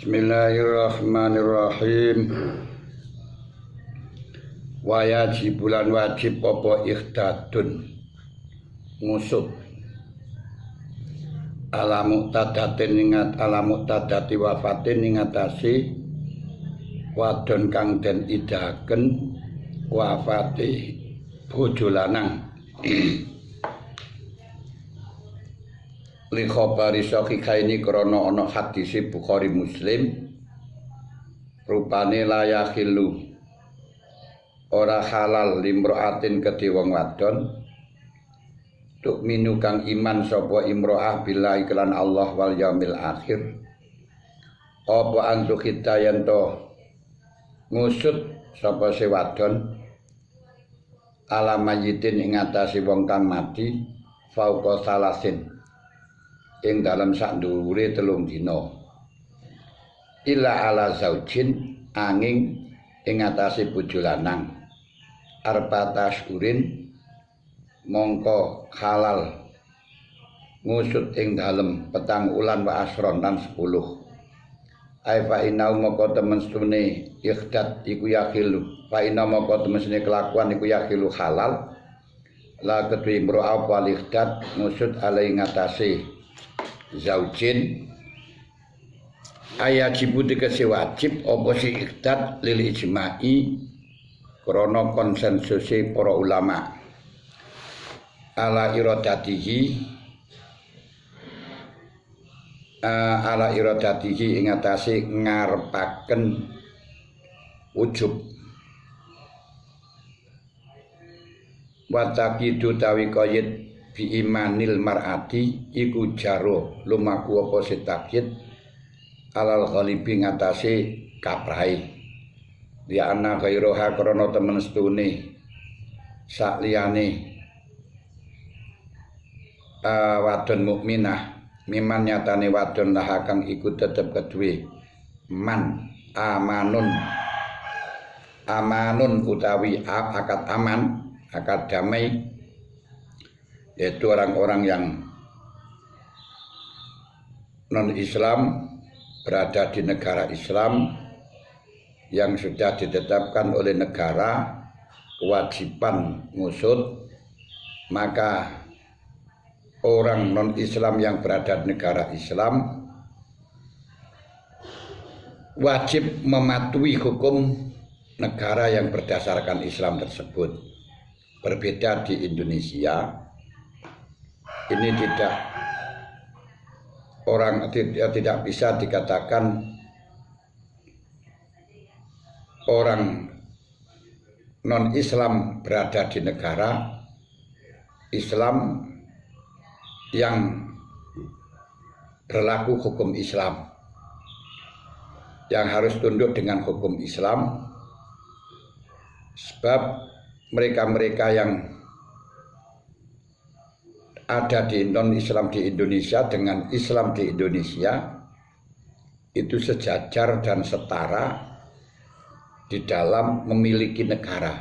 Bismillahirrahmanirrahim. Wajib bulan wajib apa ikhtadun ngusut ala muqtadatin ingat ala muqtadati wafatin ingatasi wadon kang den idahaken wafati bojo lanang li khabari sahihaini krana ana hadis Bukhari Muslim rupane la yakhillu ora halal limraatin kedhe wong wadon tuk minu kang iman sapa imro'ah billahi kelan Allah wal yaumil akhir apa antu hitayan to ngusut sapa se wadon ala mayitin ing atase wong kang mati fauqa salasin ing dalam sak dhuwure 3 dina illa ala zaujin angin ing atase bojo lanang arba'ata syurin mongko halal ngusut ing dalem 4 wulan wa asron lan 10 ai fa inau moko temen stune ikhtad iku yakhilu fa inau moko temen stune kelakuan iku yakhilu halal la kedue imro'ah wal ikhtad ngusut alai ngatasi zaujin ayat jibu dikasih wajib apa si ikhtad lil ijma'i krana konsensusi para ulama ala iradatihi ing atase ngarepaken ujub wataqidu tawi qayyid bi imanil mar'ati iku jaro lumaku apa sitakid alal ghalibi ngatasi kaprahe ya ana ghairoha krana temen stune sak liyane wadon mukminah miman nyatane wadon lah kang iku tetep kedue man amanun utawi akad aman akad damai yaitu orang-orang yang non-Islam berada di negara Islam yang sudah ditetapkan oleh negara kewajiban ngusut, maka orang non-Islam yang berada di negara Islam wajib mematuhi hukum negara yang berdasarkan Islam tersebut. Berbeda di Indonesia, ini tidak bisa dikatakan orang non-Islam berada di negara Islam yang berlaku hukum Islam, yang harus tunduk dengan hukum Islam, sebab mereka-mereka yang ada di non-Islam di Indonesia dengan Islam di Indonesia itu sejajar dan setara di dalam memiliki negara,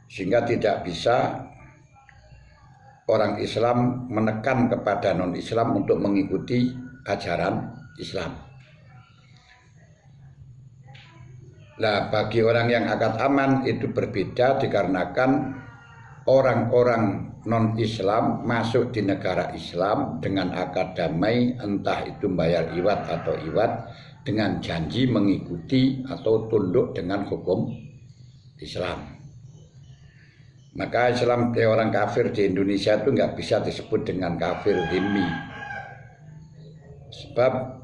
sehingga tidak bisa orang Islam menekan kepada non-Islam untuk mengikuti ajaran Islam. Nah, bagi orang yang akad aman itu berbeda dikarenakan orang-orang non-Islam masuk di negara Islam dengan akad damai, entah itu bayar iwat atau iwat, dengan janji mengikuti atau tunduk dengan hukum Islam. Maka Islam orang kafir di Indonesia itu nggak bisa disebut dengan kafir dhimmi, sebab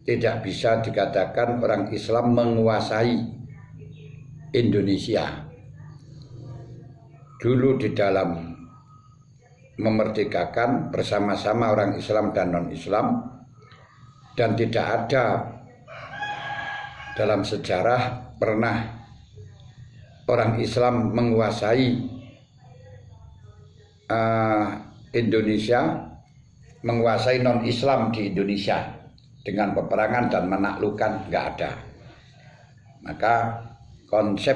tidak bisa dikatakan orang Islam menguasai Indonesia. Dulu di dalam memerdekakan bersama-sama orang Islam dan non-Islam, dan tidak ada dalam sejarah pernah orang Islam menguasai Indonesia, menguasai non-Islam di Indonesia dengan peperangan dan menaklukkan, nggak ada. Maka konsep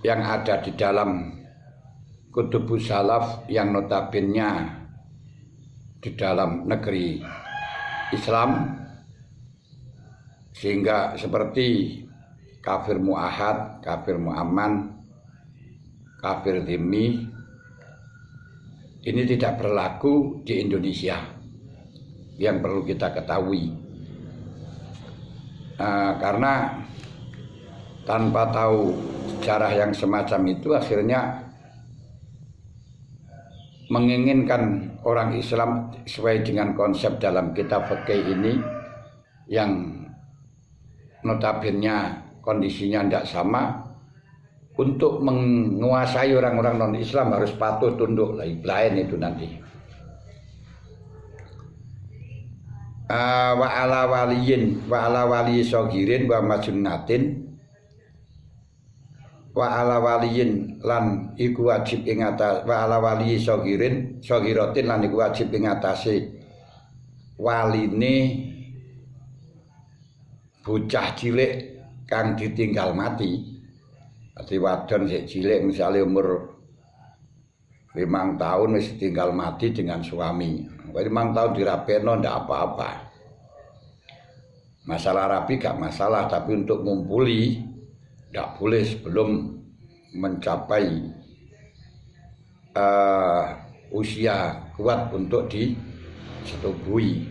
yang ada di dalam Kutubus Salaf yang notabene di dalam negeri Islam, sehingga seperti kafir mu'ahad, kafir mu'amman, kafir dhimmi ini tidak berlaku di Indonesia. Yang perlu kita ketahui, karena tanpa tahu sejarah yang semacam itu akhirnya menginginkan orang Islam sesuai dengan konsep dalam kitab fikih ini yang notabene kondisinya tidak sama, untuk menguasai orang-orang non-Islam harus patuh tunduk lain itu nanti. Wa ala waliyin sogirin wa majunnatin, wa ala waliyin lan iku wajib ing atas, wa ala waliyi sogiratin lan iku wajib ing atase waline bocah cilik kang ditinggal mati. Ati wadon sik cilik misalnya umur 5 tahun wis tinggal mati dengan suami. 5 tahun dirapeno ndak apa-apa. Masalah rapi gak masalah, tapi untuk ngumpuli ndak boleh sebelum mencapai usia kuat untuk disetubuhi.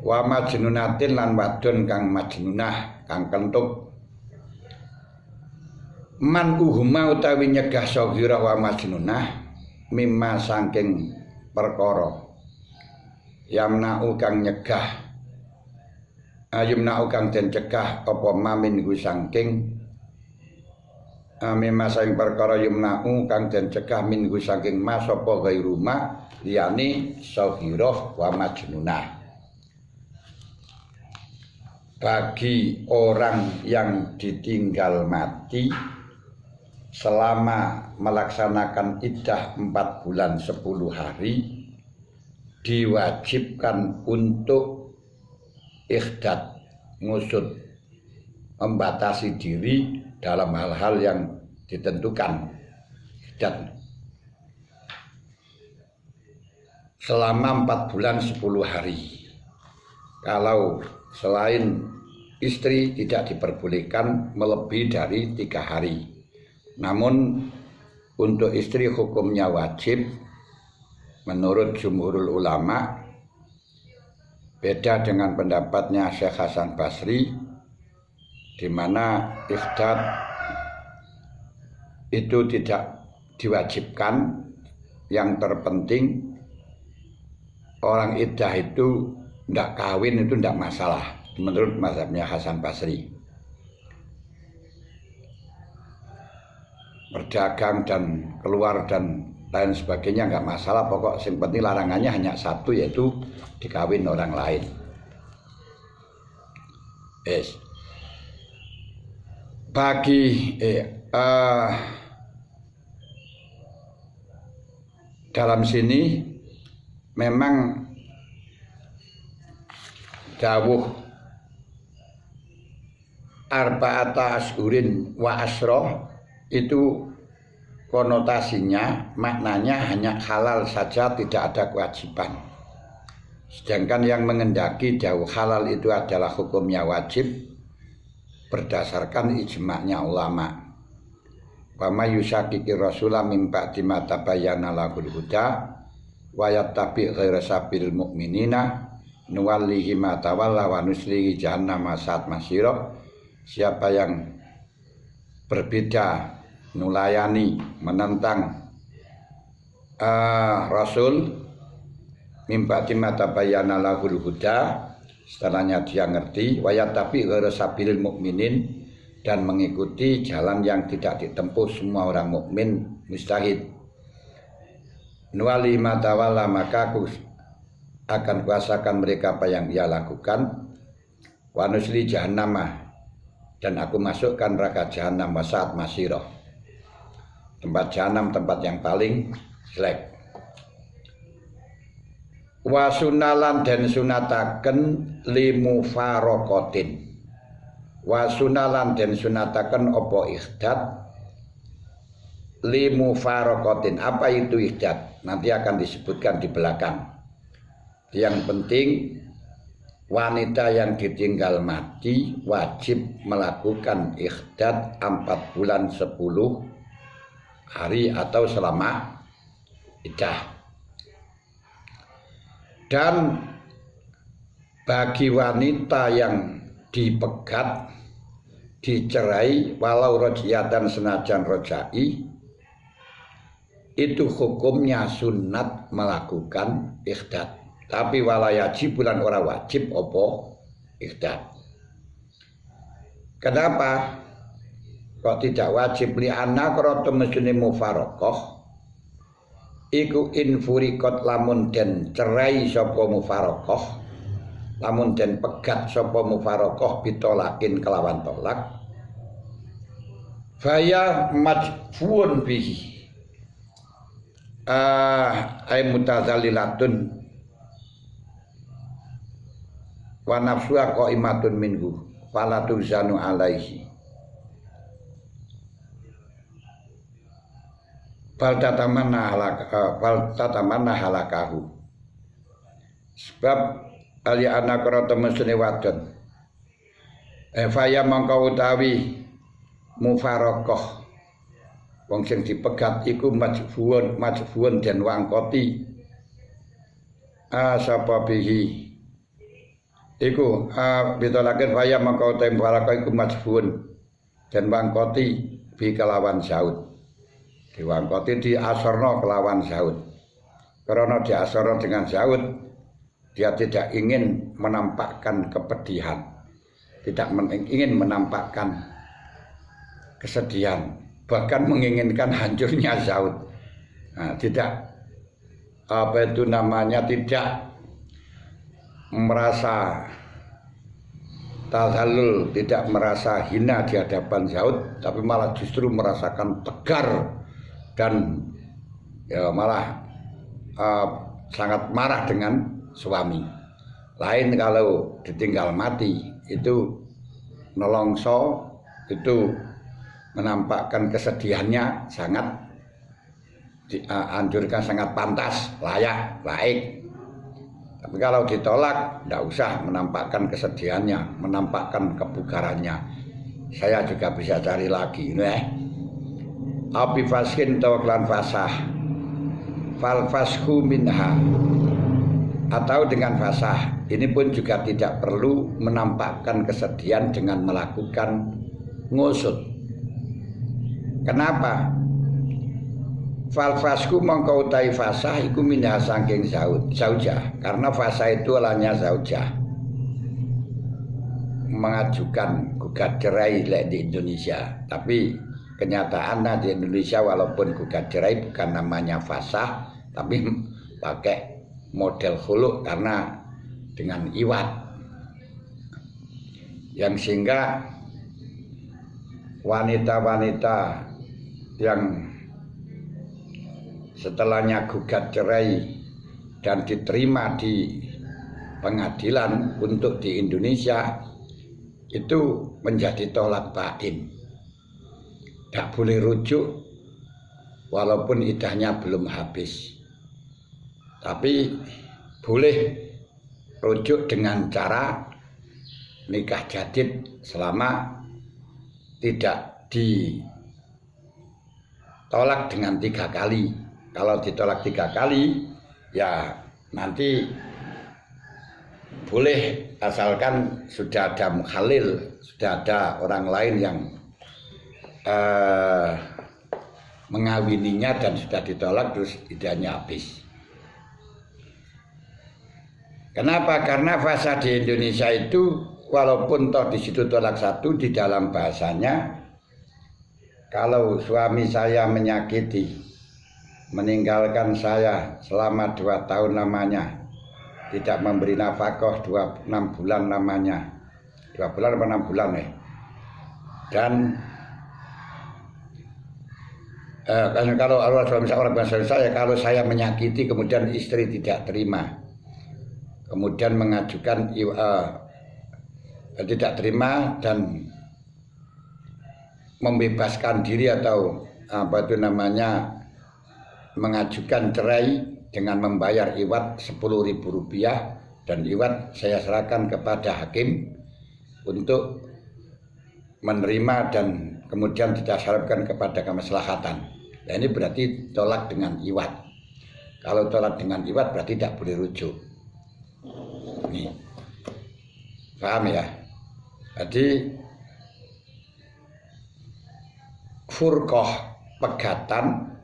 Wa majnunatin lan wadon kang majnunah kang kentuk. Man uhuma utawi nyegah saghira wa majnunah mimma saking perkara yamna'u kang nyegah ayumna'u kang den cegah apa mamin ku saking mimma saking perkara yumna'u kang den cegah min ku saking mas apa gairu ma liyane saghira wa majnunah. Bagi orang yang ditinggal mati selama melaksanakan iddah 4 bulan 10 hari diwajibkan untuk ikhdad, ngusut, membatasi diri dalam hal-hal yang ditentukan. Ikhdad selama 4 bulan 10 hari. Kalau selain istri tidak diperbolehkan melebihi dari 3 hari. Namun untuk istri hukumnya wajib menurut jumhurul ulama, beda dengan pendapatnya Syekh Hasan Basri, di mana ikhdad itu tidak diwajibkan. Yang terpenting orang iddah itu tidak kawin itu tidak masalah menurut mazhabnya Hasan Basri. Berdagang dan keluar dan lain sebagainya nggak masalah, pokok yang penting larangannya hanya satu, yaitu dikawin orang lain. Bagi dalam sini memang dawuh arba'ata ashurin wa asroh itu konotasinya, maknanya hanya halal saja, tidak ada kewajiban. Sedangkan yang mengendaki dawuh halal itu adalah hukumnya wajib berdasarkan ijma'nya ulama. Wa may yushaqiqi rasulah min ba'di ma tabayyana lahul huda wa yattabi' ghaira sabilil mu'minina nuwallihi ma tawalla wa nuslihi jahannama sa'at masira. Siapa yang berbeda, nulayani, menentang Rasul mimba timata bayana lahul huda, setelahnya dia ngerti, wayat tapi ghairu mukminin, dan mengikuti jalan yang tidak ditempuh semua orang mukmin mustahid. Nuwali matawala, maka aku akan kuasakan mereka apa yang ia lakukan. Wa nusli jahannamah, dan aku masukkan neraka jahanam wasaat masirah, tempat jahanam, tempat yang paling jelek. Wa sunalan dan sunataken limu farokotin, wa sunalan dan sunataken opo ikhdad limu farokotin. Apa itu ihdat? Nanti akan disebutkan di belakang. Yang penting wanita yang ditinggal mati wajib melakukan ihdat 4 bulan 10 hari atau selama iddah. Dan bagi wanita yang dipegat, dicerai walau rojiatan senajan rojai, itu hukumnya sunat melakukan ihdat. Tapi walayajib bulan ora wajib opo ihdat. Kenapa kok tidak wajib? Li anak kroto mesune mufarokoh iku infurikot lamun den cerai sapa mufarokoh, lamun den pegat sapa mufarokoh bitolakin kelawan tolak, faya majfuun bihi ay mutazalilatun wa nafsuha qaimatun minhu fala tuzanu alaihi fal tatamanna halakahu. Sebab ali anak ora temesune wadon faya mangka utawi mufarokoh wong sing dipegat iku majfuun den wangkoti sapa bihi iku bitolaken faya mangka utawi mufarokoh iku majfuun den wangkoti bi kelawan saud, diwangkoti di asorno kelawan saud. Karena di asorno dengan saud, dia tidak ingin menampakkan kepedihan, tidak ingin menampakkan kesedihan, bahkan menginginkan hancurnya saud. Nah, tidak tidak merasa tazallul, tidak merasa hina di hadapan saud, tapi malah justru merasakan tegar dan ya malah sangat marah dengan suami. Lain kalau ditinggal mati, itu nolongso, itu menampakkan kesedihannya sangat dianjurkan, sangat pantas, layak, baik. Tapi kalau ditolak, tidak usah menampakkan kesedihannya, menampakkan kebugarannya. Saya juga bisa cari lagi, api faskin tawaklan fasah, fal fasku minha, atau dengan fasah. Ini pun juga tidak perlu menampakkan kesedihan dengan melakukan ngusut. Kenapa? Fal fasku mongko utai fasah iku minha saking zaujah, karena fasah itu hanya zaujah mengajukan gugat cerai di Indonesia. Tapi kenyataannya di Indonesia walaupun gugat cerai bukan namanya fasah, tapi pakai model khulu karena dengan iwat, yang sehingga wanita-wanita yang setelahnya gugat cerai dan diterima di pengadilan untuk di Indonesia itu menjadi tolak bain, tidak boleh rujuk walaupun iddahnya belum habis, tapi boleh rujuk dengan cara nikah jadid selama tidak ditolak dengan 3 kali. Kalau ditolak 3 kali ya nanti boleh, asalkan sudah ada mukhalil, sudah ada orang lain yang mengawininya dan sudah ditolak terus iddahnya habis. Kenapa? Karena fasah di Indonesia itu walaupun toh di situ tolak 1, di dalam bahasanya kalau suami saya menyakiti, meninggalkan saya selama 2 tahun lamanya, tidak memberi nafkah 6 bulan lamanya, 2 bulan atau 6 bulan dan kalau orang bahasa saya, kalau saya menyakiti kemudian istri tidak terima, kemudian mengajukan tidak terima dan membebaskan diri atau mengajukan cerai dengan membayar iwat Rp10.000 dan iwat saya serahkan kepada hakim untuk menerima dan kemudian didasarkan kepada kemaslahatan. Nah, ini berarti tolak dengan iwat. Kalau tolak dengan iwat berarti tidak boleh rujuk. Ini paham ya? Jadi furqah pegatan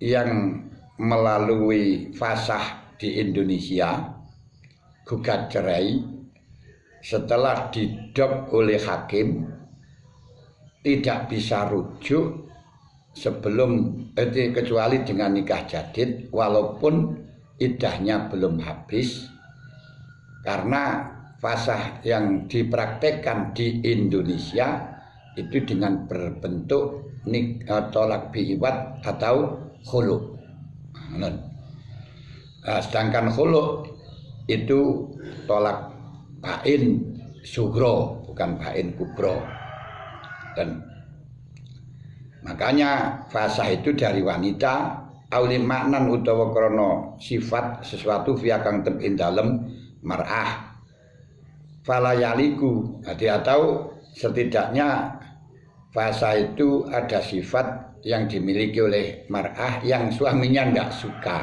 yang melalui fasah di Indonesia gugat cerai setelah didok oleh hakim tidak bisa rujuk sebelum kecuali dengan nikah jadid walaupun iddahnya belum habis, karena fasah yang dipraktekkan di Indonesia itu dengan berbentuk tolak biiwat atau khulu. Nah, sedangkan khulu itu tolak bain sugro, bukan bain kubro. Dan makanya fasah itu dari wanita auli maknan utawa krono sifat sesuatu via kang tebin dalem mar'ah falayaliku. Jadi atau setidaknya fasah itu ada sifat yang dimiliki oleh mar'ah yang suaminya tidak suka,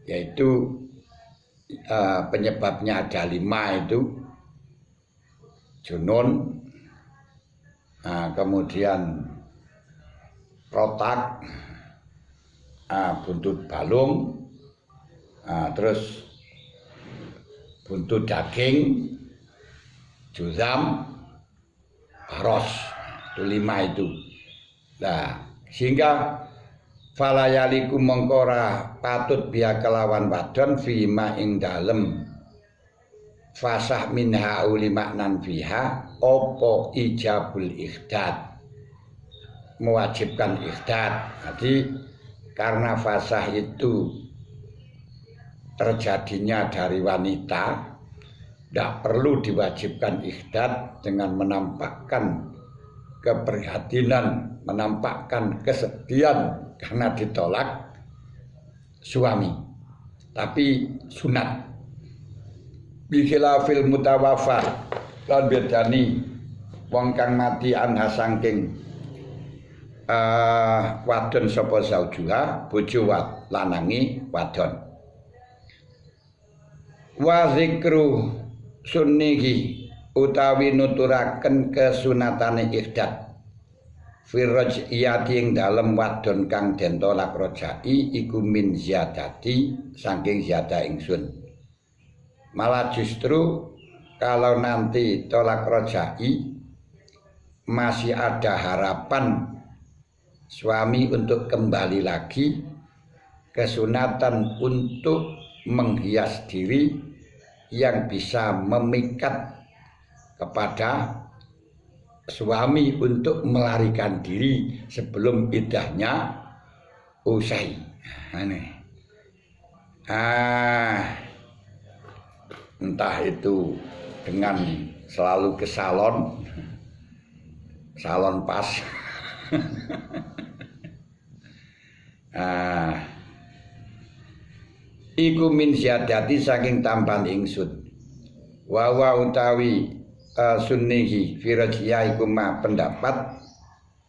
yaitu penyebabnya ada 5 itu junun, kemudian rotak, buntut balung, terus buntut daging, juzam, baros, itu 5 itu. Nah, sehingga falayaliku mongkora patut biya kelawan wadon fima ing dalem fasah minha uli maknan fiha opo ijabul ikhdad, mewajibkan ikhdad. Jadi karena fasah itu terjadinya dari wanita, tidak perlu diwajibkan ikhdad dengan menampakkan keprihatinan, menampakkan kesedihan karena ditolak suami, tapi sunat. Bikhilafil mutawafa lan bedani wong kang mati anha saking wadon sapa zaujuha, bojo lanangi wadon. Wa zikru sunnihi utawi nuturaken kesunatane ikhdad firraj'iyati ing dalem wadon kang den tolak rojai iku min ziyadati saking ziyadah ingsun. Malah justru kalau nanti tolak rojai masih ada harapan suami untuk kembali lagi, kesunatan untuk menghias diri yang bisa memikat kepada suami untuk melarikan diri sebelum iddahnya usai. Entah itu dengan selalu ke salon pas iku min ziyadati saking tambahan ingsun wa utawi sunnihi firajiyah iku ma pendapat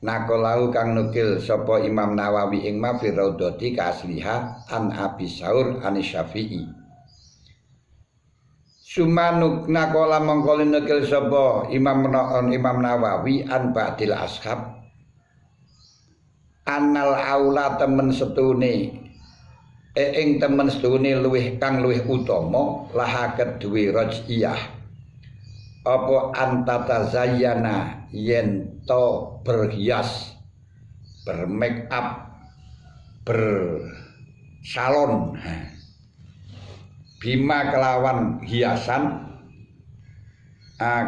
nakolau kang nukil sapa Imam Nawawi ing ma firraudati ka asliha an Abi Saur an Syafi'i. Sumanuk nakola mongko nukil sapa Imam Nawawi an ba'dil ashab anal aula temen setune ing temen setune luwih utama laha kedue raj'iyah apa antata zayyana yen to berhias, bermake up, bersalon bima kelawan hiasan,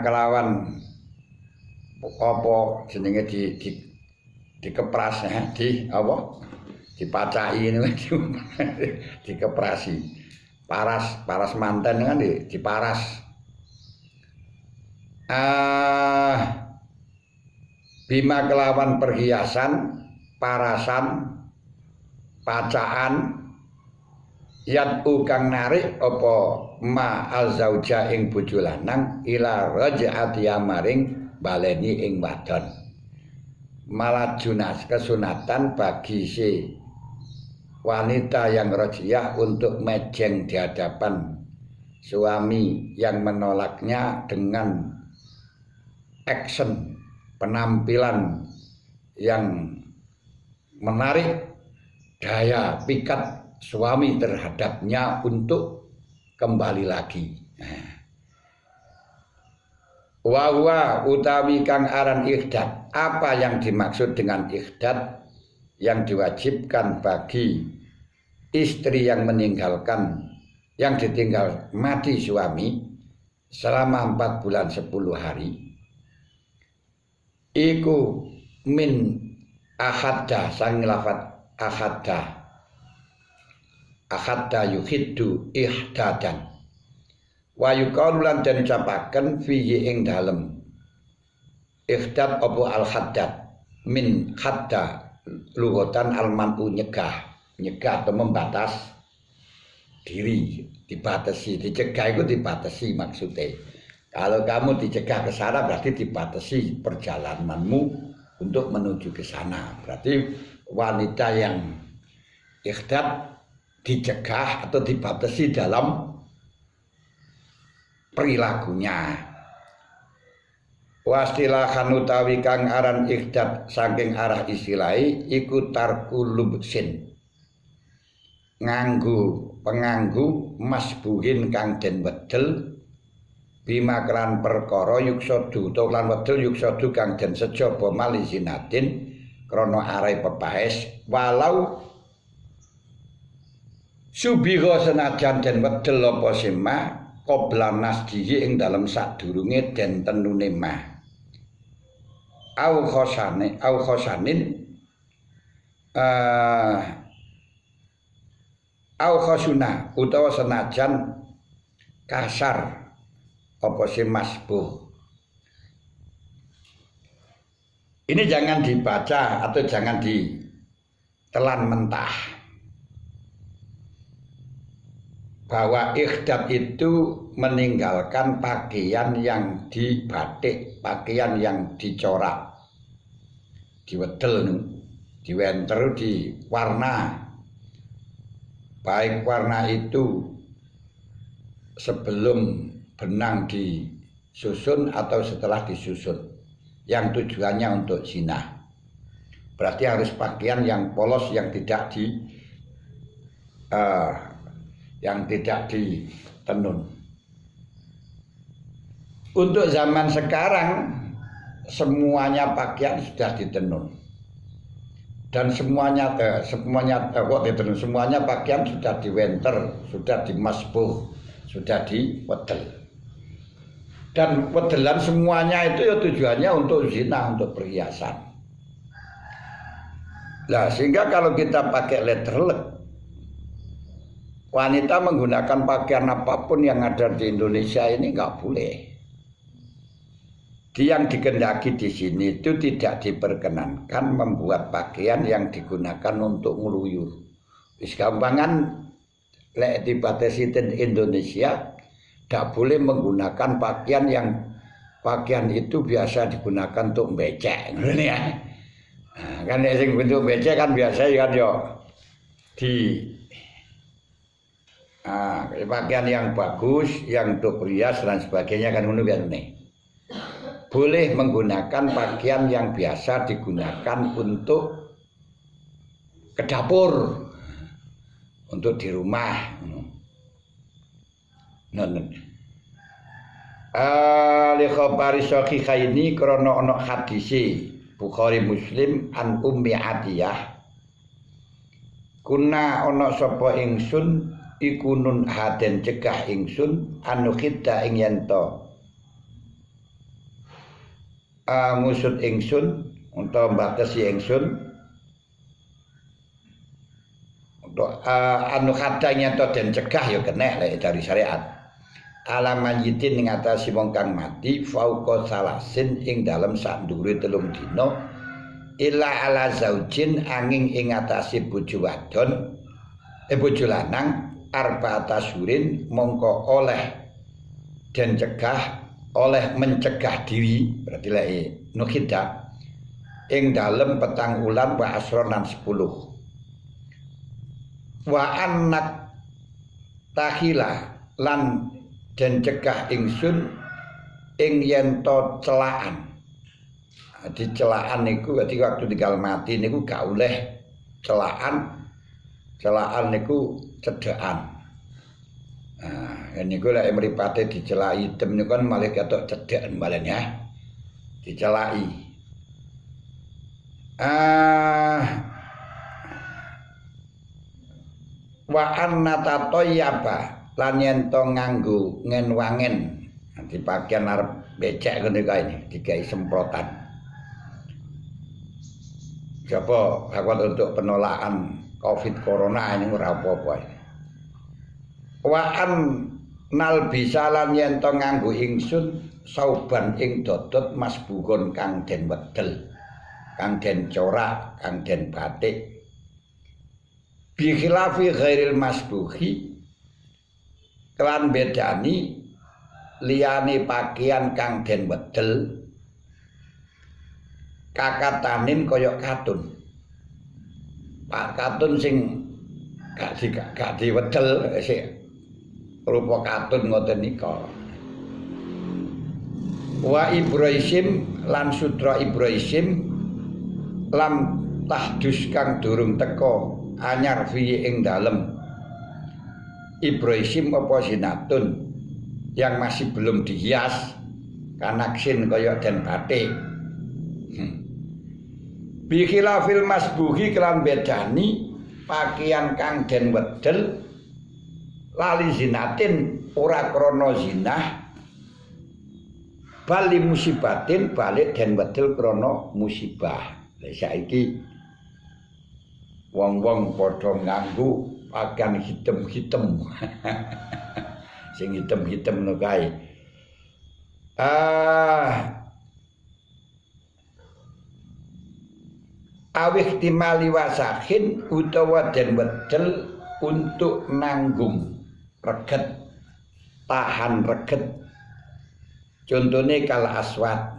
kelawan apa jenenge dikepras di apa dipacai ini dikeprasi paras manten kan diparas bima kelawan perhiasan, parasan, pacaan, yad'u kang narik apa ma azauja ing bojo lanang ila raj'ati maring baleni ing wadon. Malah junas kesunatan bagi si wanita yang raj'iyah untuk mejeng di hadapan suami yang menolaknya dengan action penampilan yang menarik, daya pikat suami terhadapnya untuk kembali lagi. Wa utawi kang aran ikhdat. Apa yang dimaksud dengan ikhdat? Yang diwajibkan bagi istri yang meninggalkan, yang ditinggal mati suami selama 4 bulan 10 hari. Iku min ahadda, sang lafat ahadda yuhiddu ihdadan. Wa yuqalu lan den ucapaken fihi ing dalem ihdad apa al haddad min hadda lughatan al man'u nyegah atau membatas diri, dibatasi, dicegah itu dibatasi maksudnya. Kalau kamu dicegah ke sana berarti dibatasi perjalananmu untuk menuju ke sana. Berarti wanita yang ikhdat dicegah atau dibatasi dalam perilakunya. Wastilahan utawi kang aran ikhdat saking arah istilahi iku tarku lubsin, penganggu masbuhin kang den wedel bima kelan perkara yuksadu utawa lan wedel yuksadu kang den sejaba malizinatin krana arai pepaes walau subiha senajan den wedel apa sima qabla nasdihi ing dalem sadurunge den tenune mah au khosanin au khosuna utawa senajan kasar apa sih masbuh. Ini jangan dibaca atau jangan ditelan mentah bahwa ikhdat itu meninggalkan pakaian yang dibatik, pakaian yang dicorak, diwedel, diwenter, diwarna. Baik warna itu sebelum benang disusun atau setelah disusun, yang tujuannya untuk zina. Berarti harus pakaian yang polos, yang tidak ditenun. Untuk zaman sekarang semuanya pakaian sudah ditenun dan semuanya pakaian sudah diwenter, sudah dimasbuh, sudah diwedel. Dan wedelan semuanya itu ya tujuannya untuk zina, untuk perhiasan. Nah, sehingga kalau kita pakai letterlek, wanita menggunakan pakaian apapun yang ada di Indonesia ini nggak boleh. Yang dikehendaki di sini itu tidak diperkenankan membuat pakaian yang digunakan untuk ngeluyur. Wis gampangan lek dibatasi di Indonesia tidak boleh menggunakan pakaian itu biasa digunakan untuk becek, ya. Nah, kan yang bentuk becek kan biasa kan yo pakaian yang bagus, yang untuk rias dan sebagainya kan ngono kan nih. Boleh menggunakan pakaian yang biasa digunakan untuk ke dapur, untuk di rumah. Li khabari sahihaini krana ana hadise Bukhari Muslim an Ummi Atiyah kuna ana sapa ingsun iku nun haden cegah ingsun anu khidda ing yento ngusut ingsun utawa mbatesi ingsun untuk anu khadda yento den cegah ya keneh dari syariat ala mayyitin ing atase wong kang mati fauqa salasin ing dalem sak ndure 3 dina illa ala zaujin angin ing atase bojo wadon bojo lanang arba'ata syurin mongko oleh dan cegah oleh mencegah diri berarti lek nukhida ing dalem 4 wulan wa asronan 10 wa anak tahila lan dan cegah ingsun ing yen to celaan. Di celaan niku ketika waktu tinggal mati niku gak oleh celaan. Celaan niku cedhakan. Nah, niku lek mripate dicelaki dem niku kan malih ketok cedhakan balen ya. Dicelaki. Wa anna tatoyaba lan yen to nganggo ngen-wangen nanti pakaian arep becek ngene kae ini digawe semprotan. Coba aku untuk penolakan Covid corona ini ora apa-apa. Wa an nal bisalan yen to nganggo ingsun sauban ing dodot masbugon kang den wedel, kang den corak, kang den batik. Bi khilafi ghairil masbuhi kelan bedani liyane pakaian kang den wedel kakatanin kaya katun. Pak katun sing gak diwedel sik rupa katun ngoten nika. Wa Ibrahim lan sutra Ibrahim lam tahdus kang durung teka anyar fi ing dalem Ibrahim apa sinatun yang masih belum dihias kanaksin kaya den batik. Bi khilafil masbuhi kelan bedani pakaian kang den wedel lali zinatin ora krana zinah bali musibatin balik den wedel krana musibah. Lha saiki wong-wong padha nganggo pakaian hitam-hitam. Sing hitam-hitam no kae. Awih timali wasahin utawa den wedel untuk nanggung reget, tahan reget. Contone kal aswad.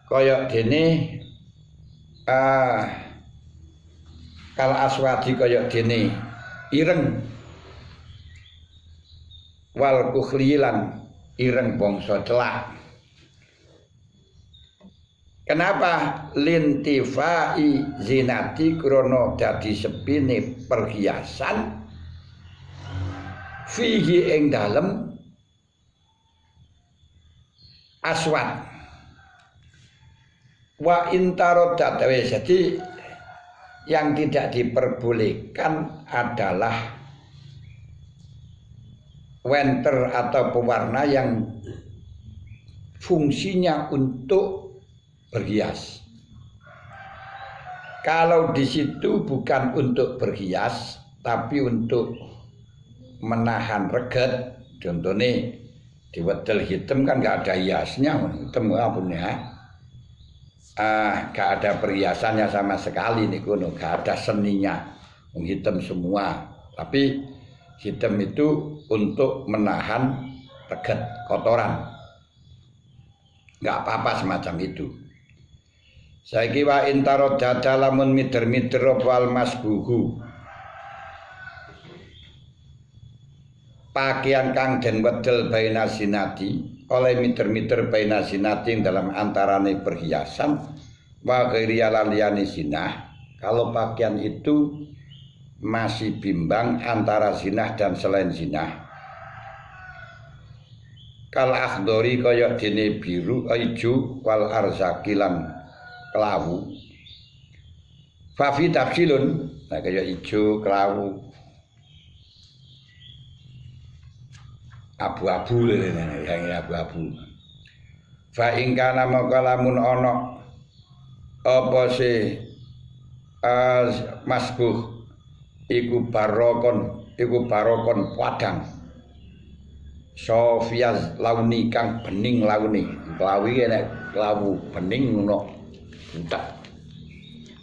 Kaya dene kal aswadi kaya dene ireng wal kukhlilan ireng bangsa celak. Kenapa lintifai zinati krono dadi sepine perhiasan fihi ing dalem aswad wa intaro datawe. Jadi yang tidak diperbolehkan adalah wenter atau pewarna yang fungsinya untuk berhias. Kalau di situ bukan untuk berhias tapi untuk menahan reget. Contohnya di wedel hitam kan nggak ada hiasnya, hitam apun ya. Gak ada perhiasannya sama sekali nih kuno, gak ada seninya, hitam semua. Tapi hitam itu untuk menahan reget kotoran, nggak apa-apa semacam itu. Saiki wa intaro dada lamun mider-mider wal masbuhu pakaian kang den wedel baina sinati oleh mider-mider baina sinati dalam antarane perhiasan wa ghairi liyane zinah. Kalau pakaian itu masih bimbang antara zinah dan selain zinah, kal akhdori kaya dene biru ijo wal arzakilan kelawu fafi tafsilun. Nah kaya ijo kelawu abu-abu yang abu-abu. Fa ing kana maka lamun ana apa se masbuh iku barokon iku barokon padang Sofiaz launi kang bening launi klawi nek klawu bening ngono butek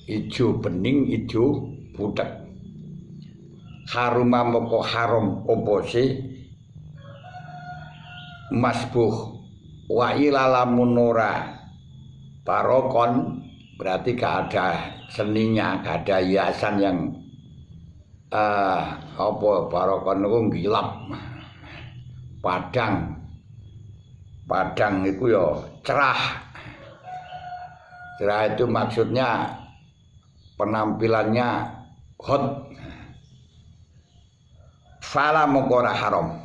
ijo bening ijo butek haruma moko haram opose masbuh wa ilalamun ora barokon berarti gak ada seninya gak ada hiasan yang apa barokon niku gilap padang itu ya cerah itu maksudnya penampilannya hot fala mokora haram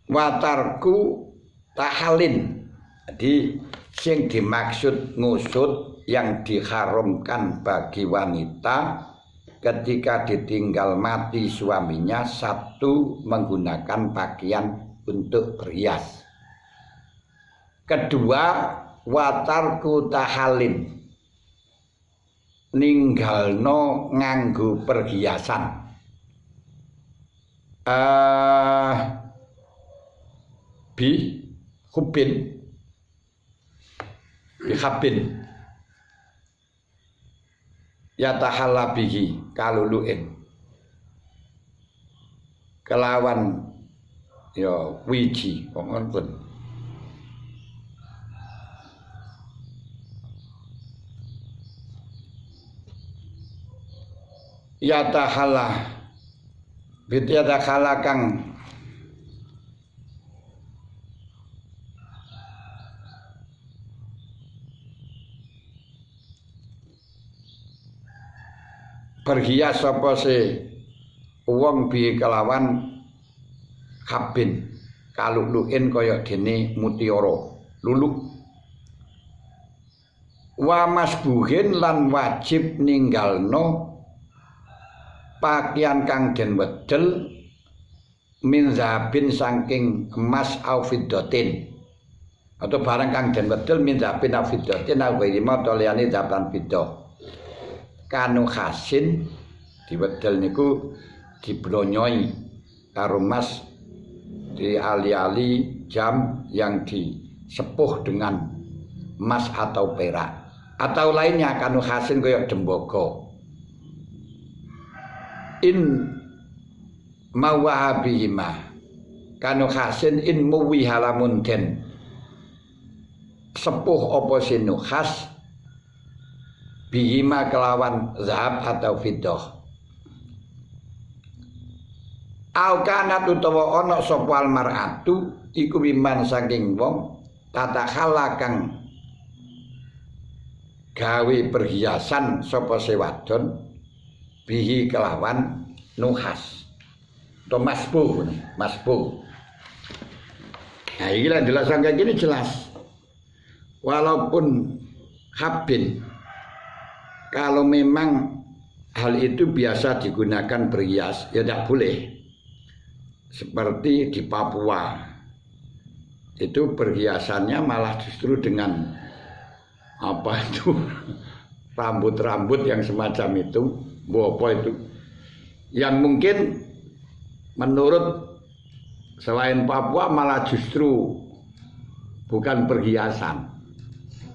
watarku tahalin jadi sing dimaksud ngusut yang diharamkan bagi wanita ketika ditinggal mati suaminya satu menggunakan pakaian untuk berhias kedua watarku tahalin ninggalno nganggo perhiasan bihabin yatahalla bihi kaluluin kelawan ya wiji pun yatahalla kang berhias sapa se wong bi kelawan habin kaluluin kaya dene mutiara lulu wa masbuhin lan wajib ninggalno pakaian kang den wedel min zabin saking emas au fiddatin atau barang kang den wedel min zabin au fiddatin au wirima to liyane zaban fiddah kanu khasin diwedel niku diblonyoi karo mas di ali-ali jam yang disepuh dengan emas atau perak atau lainnya kanu khasin kaya dembaga in mawahabihima kanu khasin in muwihalamun den sepuh apa sinu khas bihima kelawan zahab atau fiddah au kanat utawa ana sapa almar'atu iku biman saking wong tata khalakang gawe perhiasan sapa sewadon bihi kelawan nuhas atau masbuh nah ini lah jelasan kayak gini jelas walaupun habin kalau memang hal itu biasa digunakan berhias ya tidak boleh seperti di Papua itu perhiasannya malah justru dengan apa itu rambut-rambut yang semacam itu apa itu yang mungkin menurut selain Papua malah justru bukan perhiasan.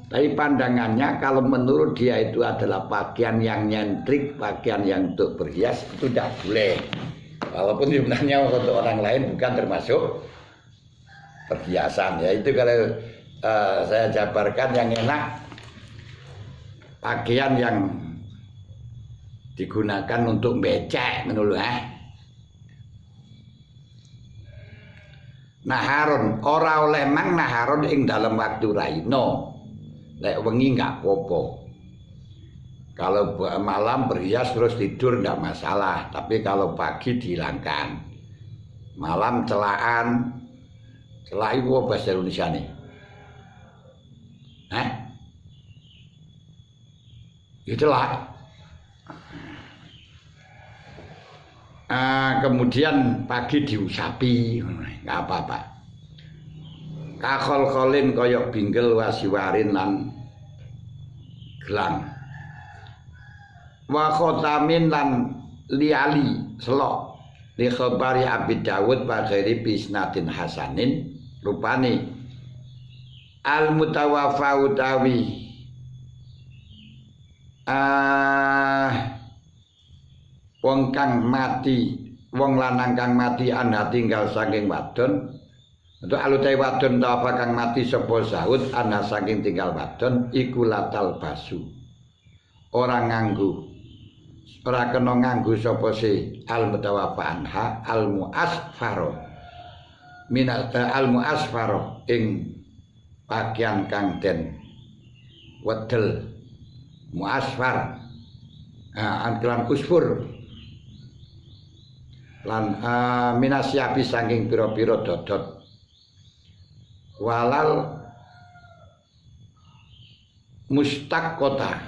Tapi pandangannya kalau menurut dia itu adalah pakaian yang nyentrik, pakaian yang untuk berhias itu tidak boleh. Walaupun sebenarnya untuk orang lain bukan termasuk perhiasan. Ya itu kalau saya jabarkan yang enak pakaian yang digunakan untuk becek menurut naharon ora oleh mang naharon ing dalam waktu raino. Lek wengi enggak popo. Kalau malam berhias terus tidur enggak masalah, tapi kalau pagi dihilangkan. Malam celaan. Celak itu bahasa Indonesia nih. Itulah. Kemudian pagi diusapi, enggak apa-apa. Kakol-kolin koyok binggel wasiwarin lan gelang wa khotamin lan liali selok li khabari Abi Dawud wa ghairi bisnatin hasanin rupane al mutawaffa utawi wong kang mati wong lanang kang mati ana tinggal saking wadon untuk alutai wadon ta apa kang mati sapa Zaud ana saking tinggal wadon iku latal basu ora kena nganggo sapa si al mutawaffa anha al muasfaro minal al muasfaro ing pakaian kang den wedel muasfar antlan usfur lan minasyabi saking pira-pira dodot walal mustaqota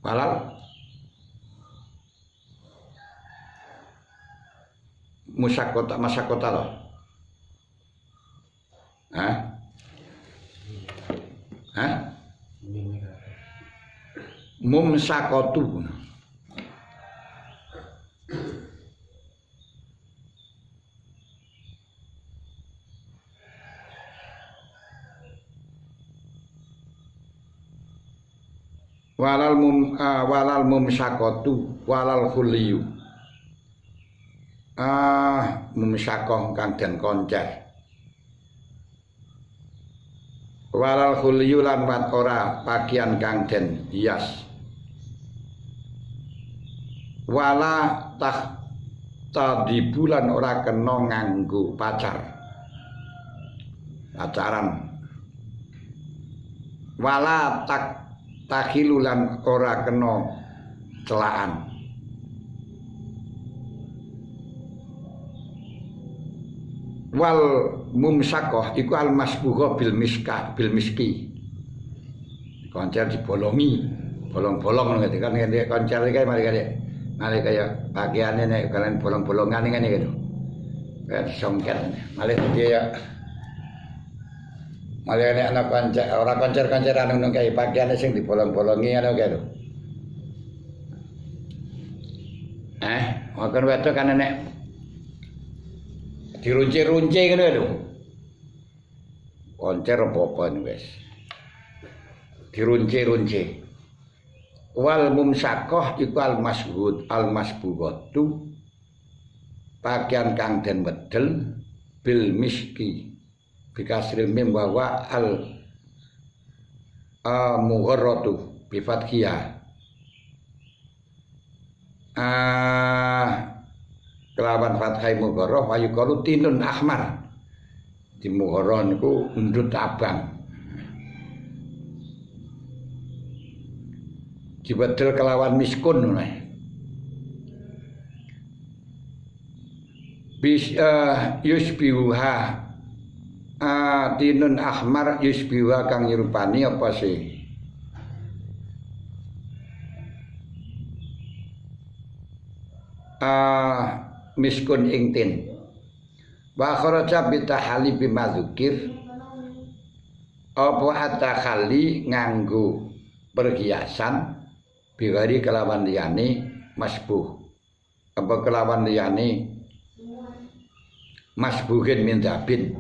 walal masakota loh mumsakotu walal mumsakotu walal khuliyu mumsakoh kang den koncer walal khuliyu lan wat ora pakaian kang den hias wala tadibulan ora kena nganggo pacaran wala takhilulan ora kena celaan wal mumsakoh iku al masbugha bil miski koncer dibolongi bolong-bolong ngono kan koncer iki mari kaya pakaiane nek kalian bolong-bolongan ngene gitu kan songket malih dia malih nek ana koncer ora koncer-konceran ngono kaya pakaiane sing dibolong-bolongi ngono kae lho makan wedok kan nek dirunci-runci ngono lho koncer apa-apa wis dirunci-runci wal mumsakoh iku al masbughatu pakaian kang den wedel bil miski bikasril mim wa al mugharratu bi fathiyah kelawan fathai mugharrah wa yuqalu tinun ahmar di mugharrah niku undut abang dibedel kelawan miskun yusbihuha tinun ahmar yusbihuha kang nyerupani apa sih miskun ing tin wa kharaja bitahali bimadzukir apa atakhali nganggo perhiasan biwari kelawan liyane masbuh apa kelawan liyane masbuhin min dabin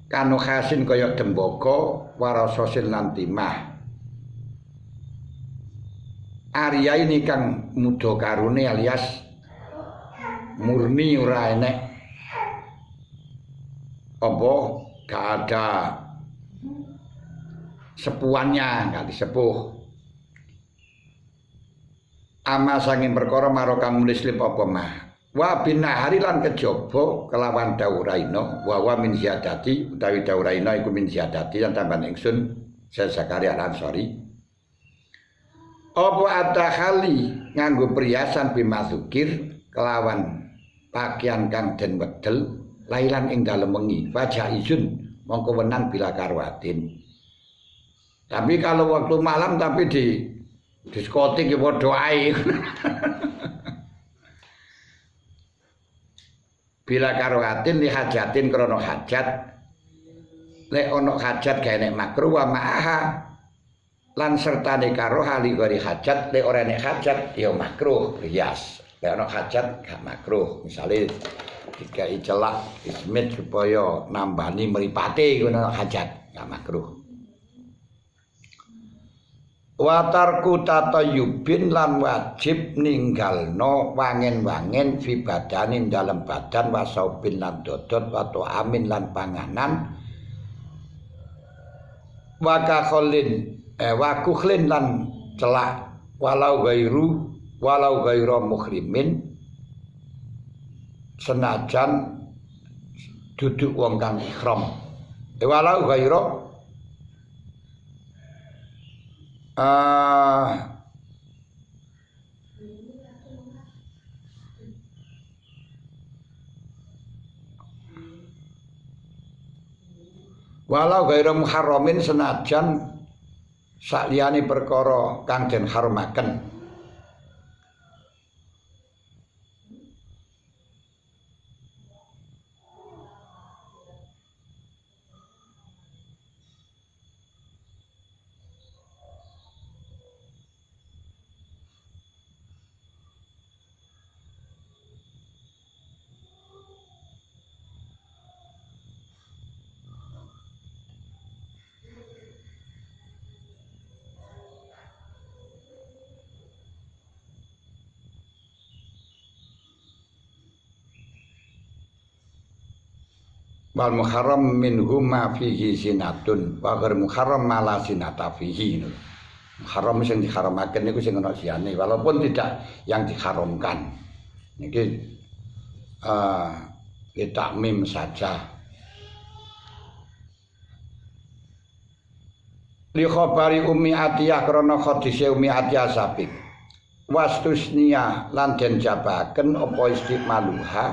kanu khasin kaya dembaka warasosin lan timah Arya ini kang muda karune alias murni ora enek apa gak ada sepuannya gak disepuh ama sanging perkara maro kang muslim apa mah wa binahari lan kejaba kelawan dauraina wa wa min ziyadati utawi dauraina iku min ziyadati lan tambahan ingsun Zakaria Al-Ansari apa atakhali nganggo perhiasan bimadzukir kelawan pakaian kang den wedel lailan ing dalem wengi wajah izun mongko wenang bila karwatin tapi kalau waktu malam tapi di diskotik ya padha ae bila karwatin li hajatin krana hajat lek ana hajat gawe nek makruh wa ma'aha lan sertane karo hali gori hajat lek ora nek hajat ya makruh rias lek ana hajat gak makruh misale dikai celak ismit supaya nambani mripate ngono hajat gak makruh watarku tatayubin lan wajib ninggalno wangen-wangen fi badanin dalam badan wasaubin lan dodot wato amin lan panganan wakakholin wakukhlin lan celak walau gairu muhrimin senajan duduk wong kang ihram walau gairu walau gairu muharramin senajan sakliyane perkara kang den harumaken wal muharram minhum ma fihi sinatun wa ghair muharram ma la sinata fihi muharram sing diharamaken niku sing ana siyane walaupun tidak yang diharamkan niki takmim saja li khabari ummi atiyah krana hadise ummi atiyah sabik wastusnia lan den jabaken apa istimaluha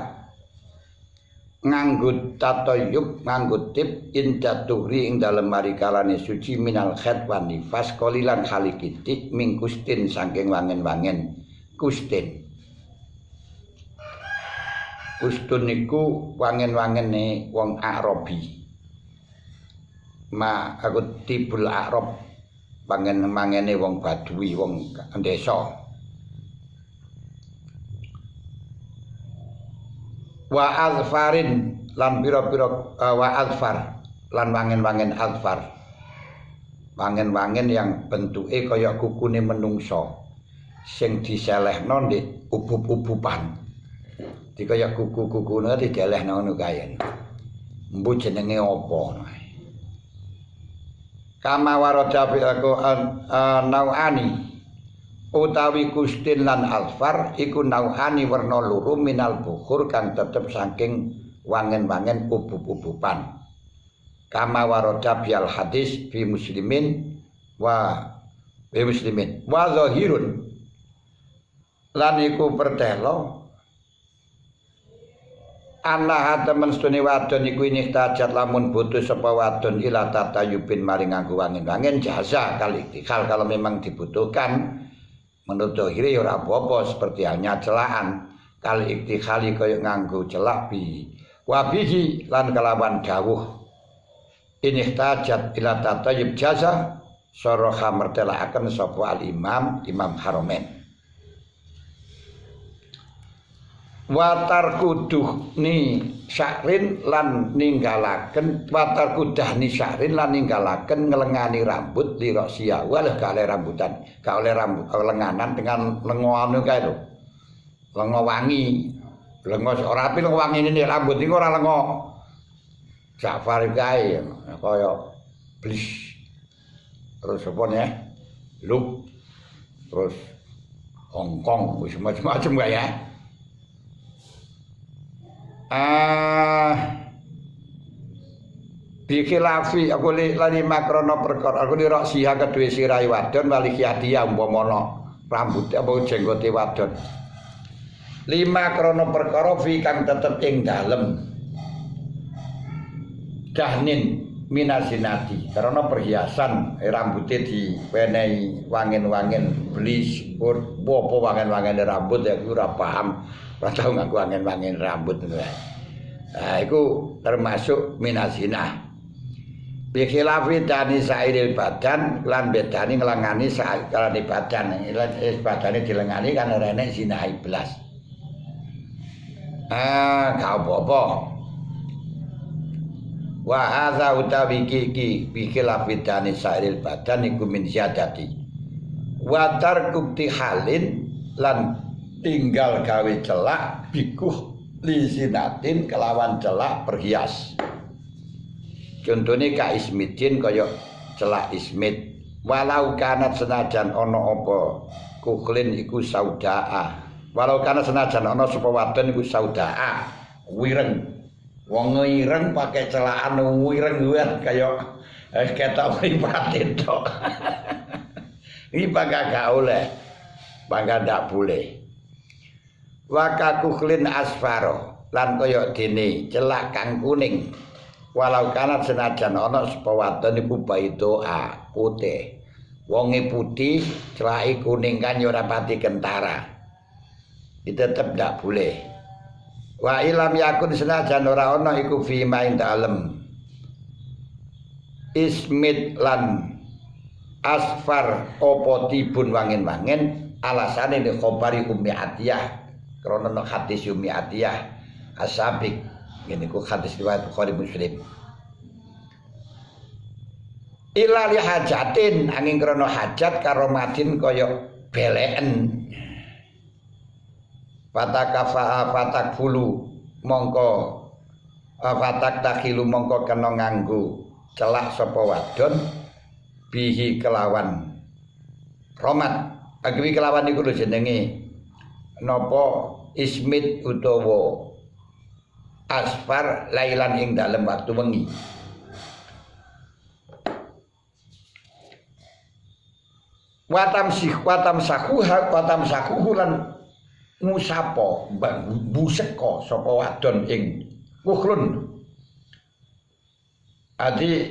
nganggo tatoyub nganggo tip indaturi ing dalem marikalane suci minal khat wan nifas kolilan khalikitik ming kustin saking wangen-wangen kustin kustun niku wangen-wangene wong Arabi ma aku tibul Arab wangen-wangene wong Badui wong desa wa azfarin lan pira-pira wa azfar lan wangen-wangen azfar wangen-wangen yang bentuke kaya kukune menungso sing diselehno ndek ubub-ububan di kaya kuku-kukune didelehno ngono kae mbu jenenge apa kama warada fi aku nauani utawi kustin lan alfar iku nauhani werna loro minal bukhur kang tetep saking wangen-wangen ubub-ububan kama warada bil hadis fi muslimin wa zahirun lan iku pertelo ana temen stune wadon iku ini tajat lamun butuh sapa wadon ila tatayubin maring nganggo wangen-wangen jasa kali ikhtikal kalau memang dibutuhkan menurut dohiri ora apa-apa seperti halnya celaan kali iktikhali kaya nganggo celak bi wabihi lan kelawan dawuh ini tajat ila tatayub jasa soroha mertelaaken sapa al imam Haramain watar kuduh ni syakrin lan ninggalaken watar kudah ni syakrin lan ninggalaken ngelengani rambut li rosia walah kale rambutan gak oleh rambut lenganan dengan lengo anu kae lho lengo wangi lengo ora api lengo wangi ini rambut iki ora lengo Ja'far kae kaya blis terus apa ya look terus Hongkong wis macam-macam kae ya bikilafi aku lali makrono perkara aku nirok siha kedua sirai wadon wali kiadia umpamana rambut apa jenggote wadon 5 krono perkara fi kang tetep ing dalem dahnin minasinati karena perhiasan rambutnya diwenehi wangen-wangen blis apa wangen-wangen rambut ya aku ora paham ora tau ngaku wangen-wangen rambut nah itu termasuk minasinah Bikhilafi dani sairil badan lan bedani ngelangani sairil badan. Badane dilengani kan ora enek zina iblas. Gak apa-apa. Wa hadza utawi iki bikhilafi dani sairil badan iku min ziyadati. Wa tarkubti halin lan tinggal gawe celak bikuh li zinatin kelawan celak perhias. Contohnya ka ismidin kaya celak ismid walau kanat senajan ana apa kuklin iku saudaa walau kanat senajan ana sapa wadon iku saudaa wireng wong ireng pakai celakan wireng kaya ketok pripate tok. Iki bangga gak oleh bangga ndak boleh waka kuklin asfaro lan kaya dene celak kang kuning walau kanat senajan ana sapa wadon iku baidoa putih wonge putih celake kuning kan ya ora pati kentara iki tetep ndak boleh wa ilam yakun senajan ora ana iku fi main dalem ismit lan asfar apa tibun wangen-wangen alasane nek khobari Ummi Atiyah krana hadis Ummi Atiyah asabik ini ku hadis riwayat Bukhari Muslim. Ila li hajatin angin krana hajat karomatin kaya beleken. Fatak fulu mongko fatak takhilu mongko kena nganggo celak sapa wadon bihi kelawan romat. Agwi kelawan iku lho jenenge napa ismit utawa asfar lailan ing dalem waktu wengi. Watam sakuhu lan ngusapo buseko sapa wadon ing kuhlun. Adi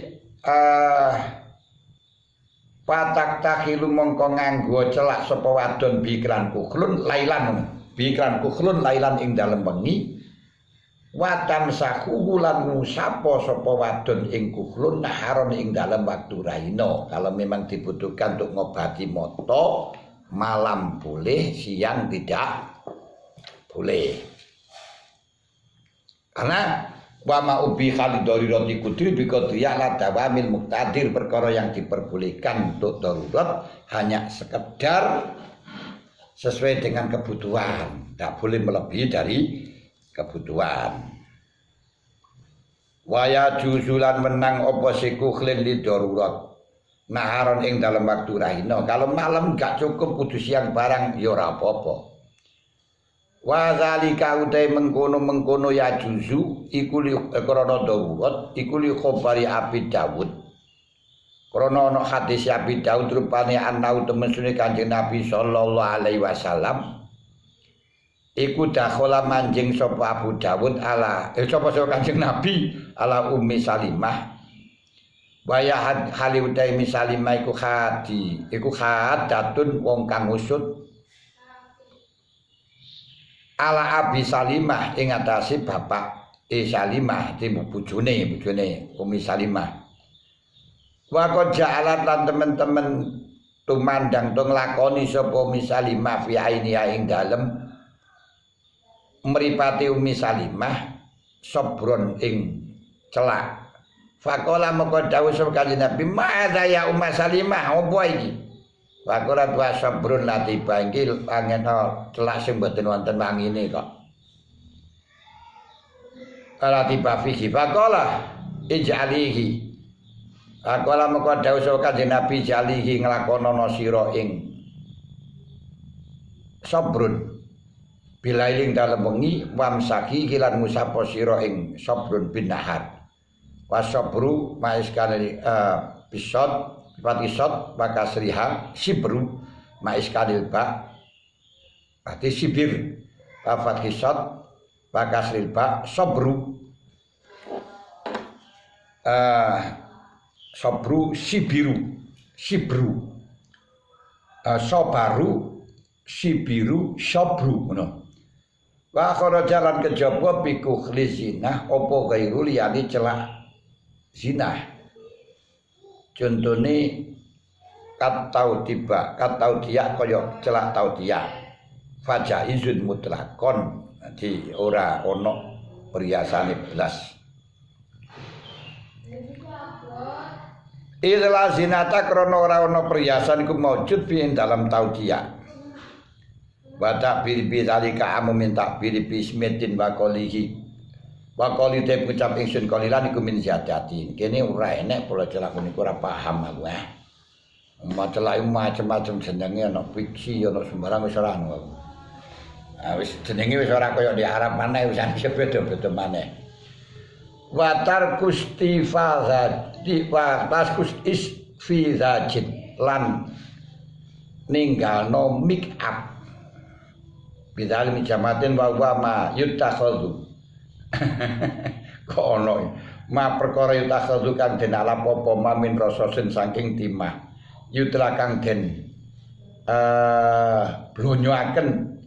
patak takhilu mongko nganggo celak sapa wadon bikran kuhlun lailan ing dalem wengi. Watam sakuhu lan ngusapo sapa wadon ing kuhlun naharon ing dalam waktu raino. Kalau memang dibutuhkan untuk ngobati moto malam boleh, siang tidak boleh. Karena wama ubi khalidori roti kudri bikodriyah la dawamil muktadir perkara yang diperbolehkan untuk darurat hanya sekedar sesuai dengan kebutuhan, tidak boleh melebihi dari kebutuhan. Waya juzulan menang apa sikukhlin li darurat naharon ing dalam waktu rahina. Kalau malam gak cukup kudu siang barang ya ora apa-apa. Wa zalika utai mengkono ya juzu iku li krana darurat iku li khabari Abi Dawud. Krana ana hadis Abi Dawud rupane ana temen sune Kanjeng Nabi sallallahu alaihi wasallam iku dakhala manjing sapa Abu Dawud ala sapa Kanjeng Nabi ala Ummi Salimah waya hali utai Salimah iku hadatun wong kang usut ala Abi Salimah ing atase bapak Salimah timu bojone Ummi Salimah wa qad ja'alat lan temen-temen tumandang to nglakoni sapa Ummi Salimah fi ainiha ing dalem mripate Ummi Salimah sobron ing celak. Faqala moko dawuh sapa Kanjeng Nabi, "Ma'adza ya Ummi Salimah, opo iki?" Faqala wa sabrun latiba iki angena celak sing mboten wonten wangine kok. Latiba fihi faqala ij'alihi. Faqala moko dawuh sapa Kanjeng Nabi jalihi nglakonono sira ing sabrun bilailing dalem wengi wamsaki kilan musapa sira ing sabrun bin nahar wasabru maiskali bisot fatisot makasriha sibru maiskalil ba berarti sibir fatisot makasril ba sabru sabru sibru sobaru sibiru sabru ngono. Wa akhara jalan kejaba bikuh li zinah apa gairu liyani celak zinah. Contone katau dia kaya celak tau dia. Fajaizun mutlakon. Jadi ora ana perhiasane blas. Idza zinata krana ora ana perhiasan iku maujud ing dalam taudia. Wa ta'bir zalika amu min ta'bir bismitin wa qalihi. Wa qali te ucap ingsun qalilan iku min ziyadati. Kene ora enek pola celak niku ora paham aku Masalah macam-macam jenenge ana fiksi ana sembarang wis ora anu aku. Wis jenenge wis ora kaya di Arab maneh wis beda-beda maneh. Wa tarkus tifazati wa taskus isfizajin lan ninggalno make up bidal mijamatin wa ma yutakhadhu kok ono ma perkara yutakhadhu kang den alap apa mamin rasosin saking timah yutra kang den blonyoaken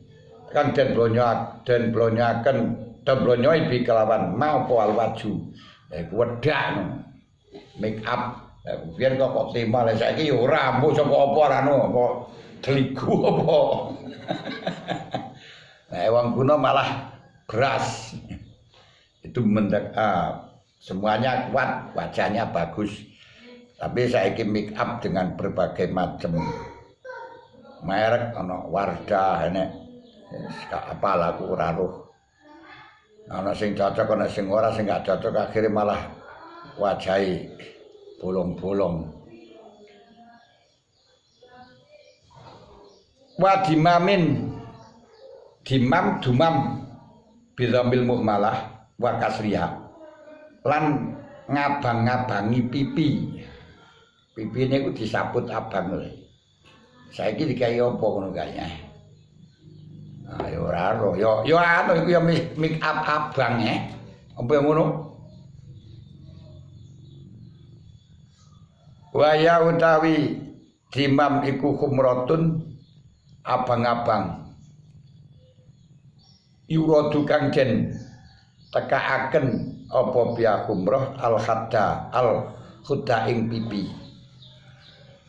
kang den blonyoaken Temblonyoi bi kelawan mau po alwaju. Wedak make up. Biyen kok tema lek saiki ya ora mbok saka apa anu apa deligu apa. Wong kuno malah beras. Itu semuanya kuat, wajahnya bagus. Tapi saiki make up dengan berbagai macam merek ana Wardah enek apalah aku ora roh. Ana sing cocok ana sing ora sing gak cocok akhirnya malah wajahe bolong-bolong. Wa dimamin dumam bidzamil muhmalah wa kasriha lan ngabang-ngabangi pipi. Pipine iku disabut abang lho. Saiki dikai apa ngono kae. Ayo ora ro yo anu iku yo make up abang apa ngono waya utawi dimam iku khumratun abang-abang yuradu kang den tekaaken apa biya khumrah al khudda ing pipi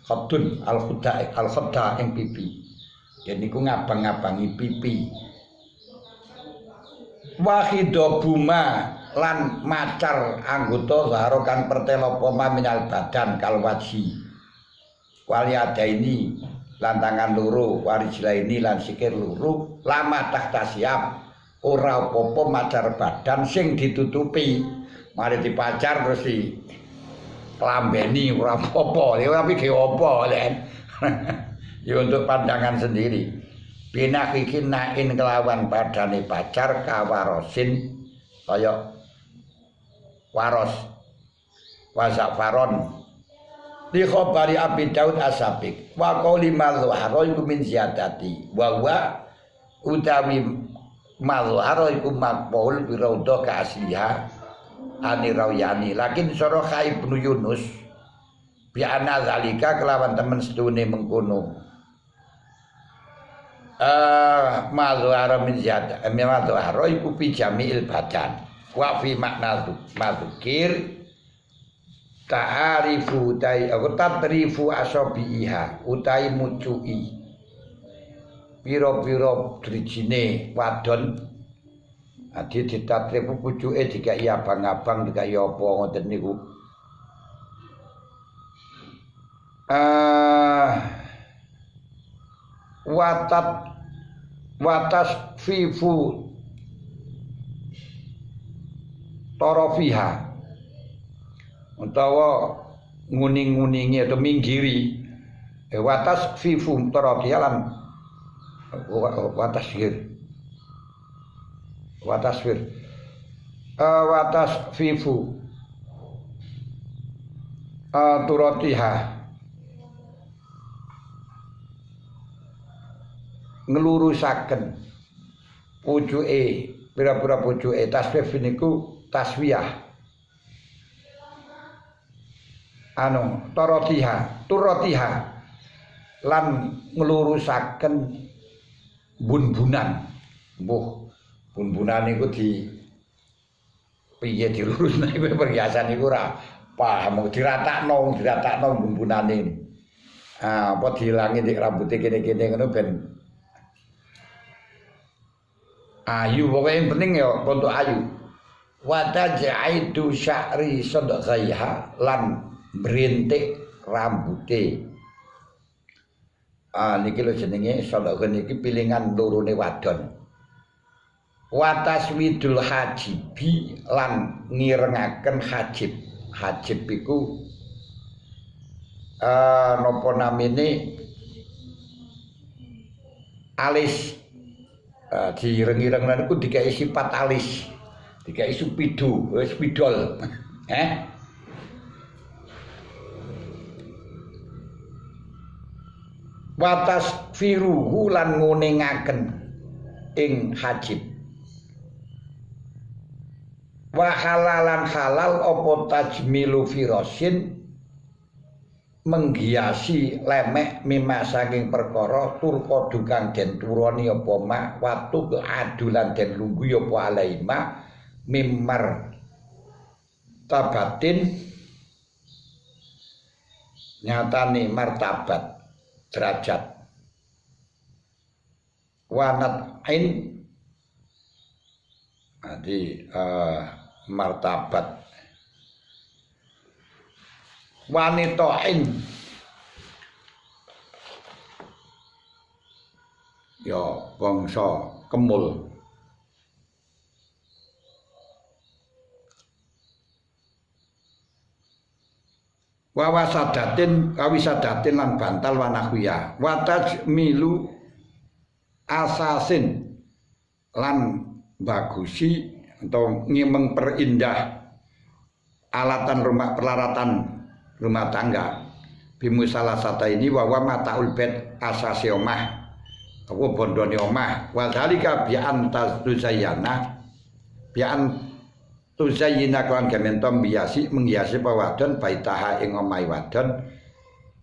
khabdun al khudda ing pipi. Ya niku ngabang-ngabangi pipi. Wahidobuma lan macar anggota zahara kan pertelo poma minal badan kalwaji. Waliada ini lan tangan loro, warijla ini lan sikir loro, lama tahtasiap ora apa-apa macar badan sing ditutupi. Mari dipacar terus di klambeni ora apa-apa, ya tapi ge apa len. Ya untuk pandangan sendiri. Binakikin nain kelawan badane pacar kawarosin kaya waros wazafaron li khabari Abi Daud As-Sabiq wa qauli mazhara iku min ziyadati wa utawi mazhara iku maqbul bi raudha ka asliha ani rawyani lakin sara Ibnu Yunus bi ana zalika kelawan temen sedune mengkono mazhara min ziyada mazhara iku fi jami'il badan wa fi makna madzkir ta'arifu tatrifu asabiha utai mucui pira-pira drijine wadon adi ditatrifu pucuke dikai abang-abang dikai apa ngoten niku watas fifu torofiha utawa nguning-nguningi atau minggiri watas fifu torofiha lan watas fifu turotiha ngelurusaken pucuke pira-pira pucuke tasfif niku taswiyah turatiha lan ngelurusaken bun-bunan mbuh bun-bunan niku di piye dilurusna iku perhiasan niku ora paham diratakno bumbunane. Apa diilangi nek rambute kene-kene ngono ben ayu, pokoknya yang penting ya untuk ayu. Watajaitu sya'ri sadghaiha lan berintik rambute. Niki lho jenenge sadghah niki pilingan lorone wadon. Wataswidul hajibi lan ngirengaken hajib. Hajib iku napa namine alis. Direng-ireng lan iku dikai sifat alis, dikai supidu, spidol. Watas firuhu lan nguningaken ing hajib. Wa halalan halal apa tajmilu firasin menghiasi lemek mimma saking perkara turpa dukang den turoni apa mak watu keadulan den lungguh apa alaima mimmar tabatin nyatane martabat derajat wanatin jadi martabat wanitain ya bangsa kemul wawisadatin lan bantal wanahwiya wataj milu asasin lan bagusi atau ngimeng perindah alatan rumah peralatan rumah tangga bimusalah sata ini wawa mataul bed asasi omah aku bondone omah wadhalika bi'an tuzayana bi'an tuzayyina kawan gementom menghiasi pawadon baitaha ing omahe wadon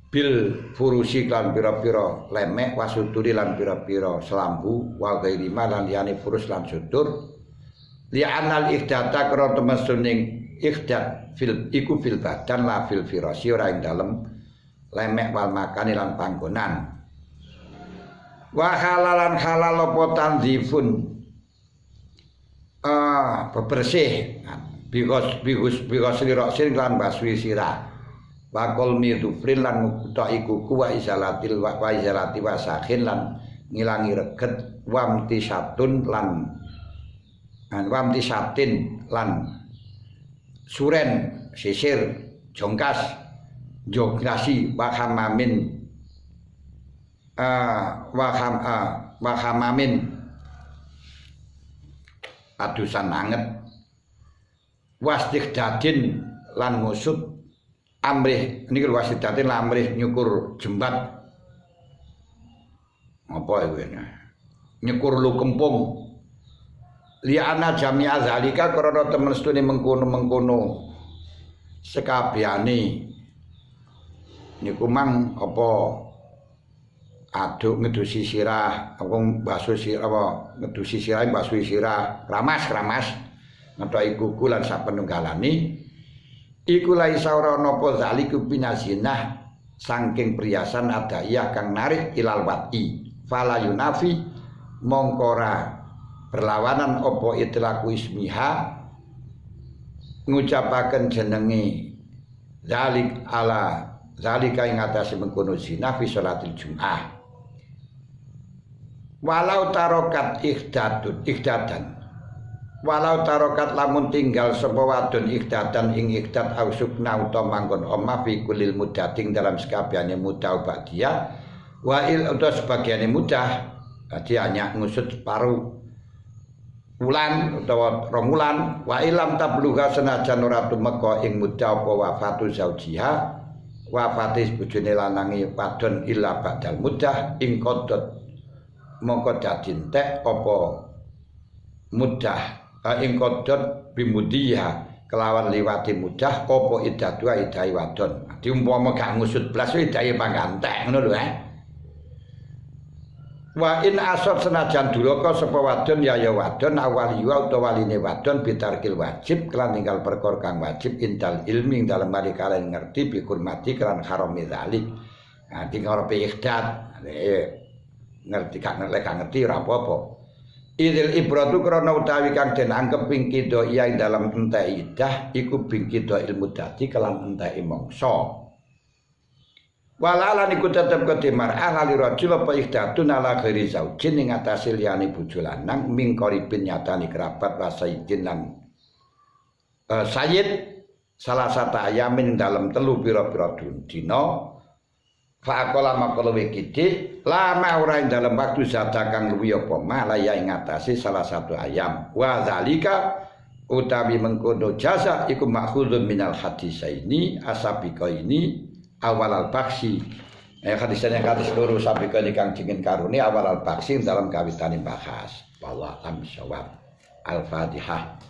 bil furusi lan pira-pira lemek wasuturi lan pira-pira selambu wa ghairima lan liyane furus lan sutur li'anal ikhdata karo temesuning ikhdat fil badan la fil firasi ora ing dalem lemek wal makani lan panggonan wa halalan halal apa tanzifun bebersih bigos lirosin lan baswi sirah wa qalmi tufrin lan ngutai kuku wa izalati wasakin lan ngilangi reget wamti satun lan wamti satin lan suren sisir jongkas jogasi wahamamin wahamamin adusan anget wasdikdadin lan ngusut amrih niki wasdikdadin lan amrih nyukur jembat apa iki nyukur lu kempung liana jami'a zalika karena temen setune mengkono sekabehane niku mang apa aduk ngedusi sirah apa basuh sirah apa ngedusi sirah basuh sirah ramas ngetoki kuku lan sapenunggalane iku laisa ora napa zaliku binazinah saking priasan adayah kang narik ilal wati fala yunafi mongkora berlawanan opo itlaku ismiha ngucapaken jenenge zalik ala zalika ing atase mengkono zina fi sholatil jum'ah walau tarokat ikhdadan walau tarokat lamun tinggal sapa wadon ikhdadan ing ikhdad ausukna utawa manggon omah fi kulil mudating dalam sekabehane mudah badia wa il utawa sebagiane mudah dia hanya ngusut separuh wulan utawa rong wulan wa ilam tablugha senajan ora tumeka ing mudah apa wafatu zaujiha wafate bojone lanange wadon illa badal mudah ing qadot mongko dadi entek apa mudah ing qadot bimudiha kelawan liwati mudah apa idatu idai wadon diumpama gak ngusut blas idahe panggantek ngono lho Wa in asot senajan duraka sapa wadon ya wadon awali wa utawa waline wadon bitarkil wajib kelan ninggal perkara kang wajib intal ilmi dalem mari kalian ngerti bi kurmati kelan haram dzalik. Nah di ngarepe ikhdat ngerti gak ngerti ora apa-apa. Idil ibratu krana utawi kang den anggep ing kidha iya ing dalem entek idah iku bing kidha ilmu dadi kelan entek mangsa. Walalan iku tetep kedemar ahli rajul apa ihdatun ala ghairi zaujin ing atase liyane bojo lanang ming qaribin nyatani kerabat wasaidin lan sayyid salah satu ayamin dalam telu pira-pira dina faqala maqala wikiti lama ora ing dalam waktu zata kang luwih apa malaya ing atase salah satu ayam wa zalika utawi mengkono jasa iku makhudun minal hadisaini asabika ini awal al-baksi hadisnya hadis loro sabika kang dingin karuni awal al-baksi dalam kawitane bahas bahwa am syawab al-fatihah.